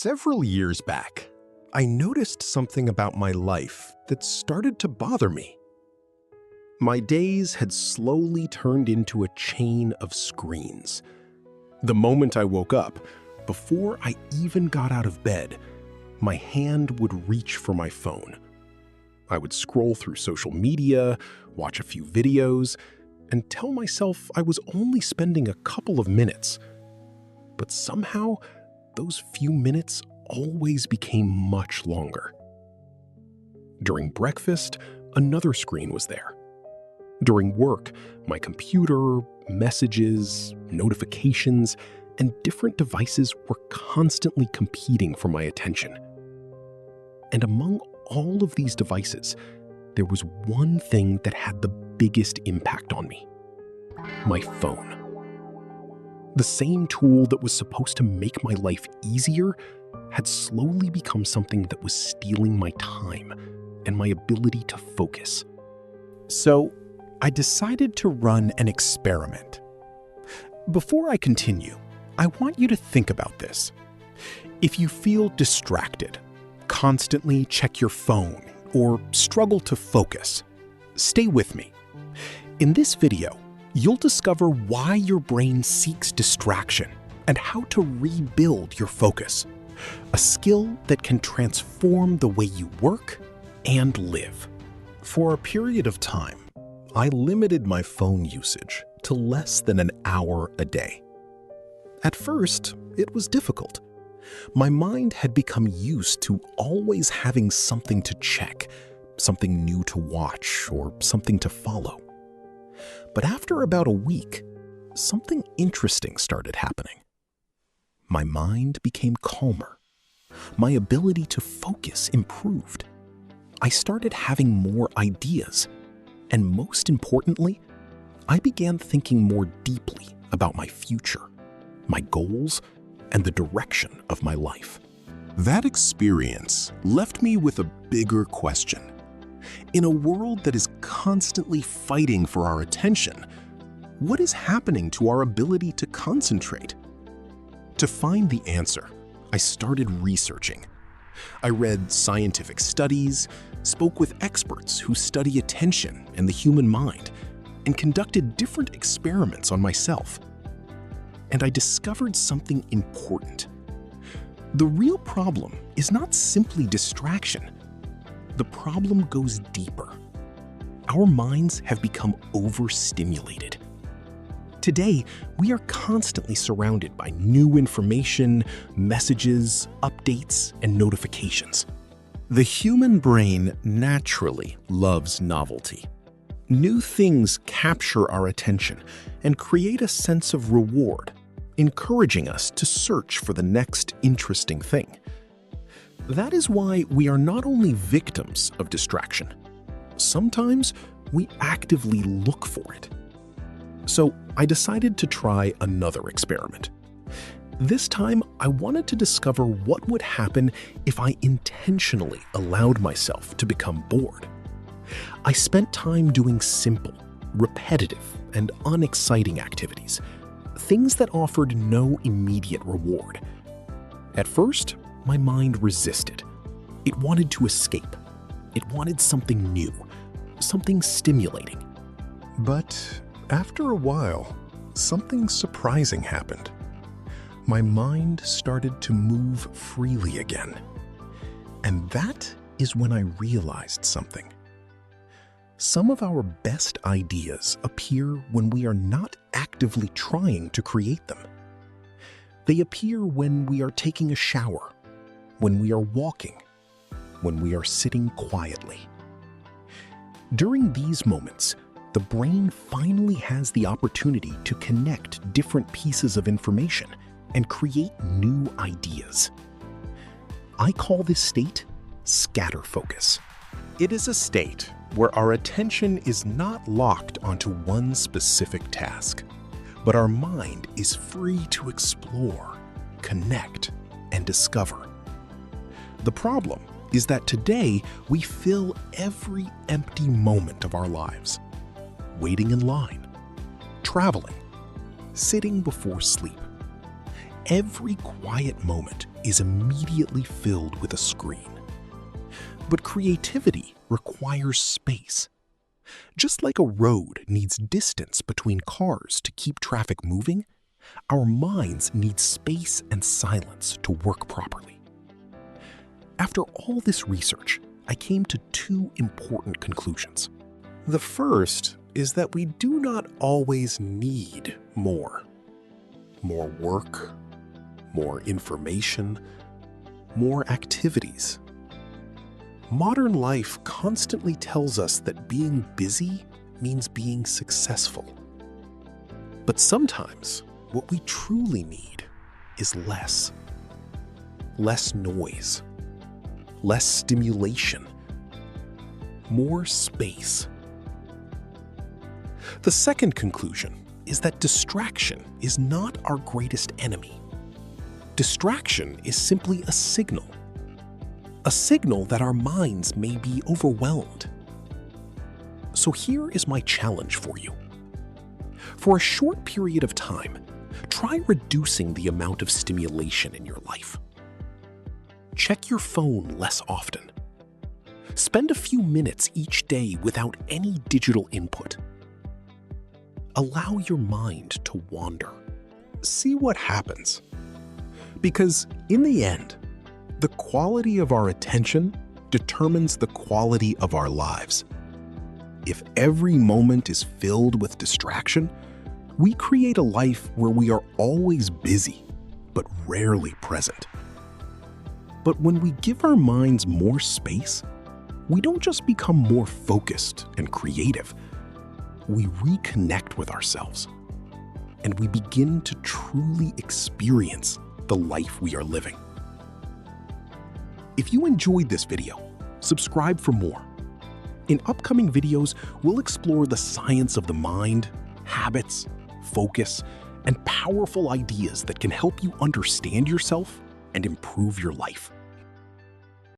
Several years back, I noticed something about my life that started to bother me. My days had slowly turned into a chain of screens. The moment I woke up, before I even got out of bed, my hand would reach for my phone. I would scroll through social media, watch a few videos, and tell myself I was only spending a couple of minutes. But somehow, those few minutes always became much longer. During breakfast, another screen was there. During work, my computer, messages, notifications, and different devices were constantly competing for my attention. And among all of these devices, there was one thing that had the biggest impact on me: my phone. The same tool that was supposed to make my life easier had slowly become something that was stealing my time and my ability to focus. So, I decided to run an experiment. Before I continue, I want you to think about this. If you feel distracted, constantly check your phone, or struggle to focus, stay with me. In this video, you'll discover why your brain seeks distraction and how to rebuild your focus, a skill that can transform the way you work and live. For a period of time, I limited my phone usage to less than an hour a day. At first, it was difficult. My mind had become used to always having something to check, something new to watch, or something to follow. But after about a week, something interesting started happening. My mind became calmer. My ability to focus improved. I started having more ideas. And most importantly, I began thinking more deeply about my future, my goals, and the direction of my life. That experience left me with a bigger question. In a world that is constantly fighting for our attention, what is happening to our ability to concentrate? To find the answer, I started researching. I read scientific studies, spoke with experts who study attention and the human mind, and conducted different experiments on myself. And I discovered something important. The real problem is not simply distraction. The problem goes deeper. Our minds have become overstimulated. Today, we are constantly surrounded by new information, messages, updates, and notifications. The human brain naturally loves novelty. New things capture our attention and create a sense of reward, encouraging us to search for the next interesting thing. That is why we are not only victims of distraction. Sometimes we actively look for it. So I decided to try another experiment. This time, I wanted to discover what would happen if I intentionally allowed myself to become bored. I spent time doing simple, repetitive, and unexciting activities, things that offered no immediate reward. At first, my mind resisted. It wanted to escape. It wanted something new, something stimulating. But after a while, something surprising happened. My mind started to move freely again. And that is when I realized something. Some of our best ideas appear when we are not actively trying to create them. They appear when we are taking a shower, when we are walking, when we are sitting quietly. During these moments, the brain finally has the opportunity to connect different pieces of information and create new ideas. I call this state scatter focus. It is a state where our attention is not locked onto one specific task, but our mind is free to explore, connect, and discover. The problem is that today we fill every empty moment of our lives, waiting in line, traveling, sitting before sleep. every quiet moment is immediately filled with a screen. But creativity requires space. Just like a road needs distance between cars to keep traffic moving, our minds need space and silence to work properly. After all this research, I came to two important conclusions. The first is that we do not always need more. More work, more information, more activities. Modern life constantly tells us that being busy means being successful. But sometimes what we truly need is less. Less noise, less stimulation, more space. The second conclusion is that distraction is not our greatest enemy. Distraction is simply a signal that our minds may be overwhelmed. So here is my challenge for you. For a short period of time, try reducing the amount of stimulation in your life. Check your phone less often. Spend a few minutes each day without any digital input. Allow your mind to wander. See what happens. Because in the end, the quality of our attention determines the quality of our lives. If every moment is filled with distraction, we create a life where we are always busy, but rarely present. But when we give our minds more space, we don't just become more focused and creative. We reconnect with ourselves, and we begin to truly experience the life we are living. If you enjoyed this video, subscribe for more. In upcoming videos, we'll explore the science of the mind, habits, focus, and powerful ideas that can help you understand yourself and improve your life.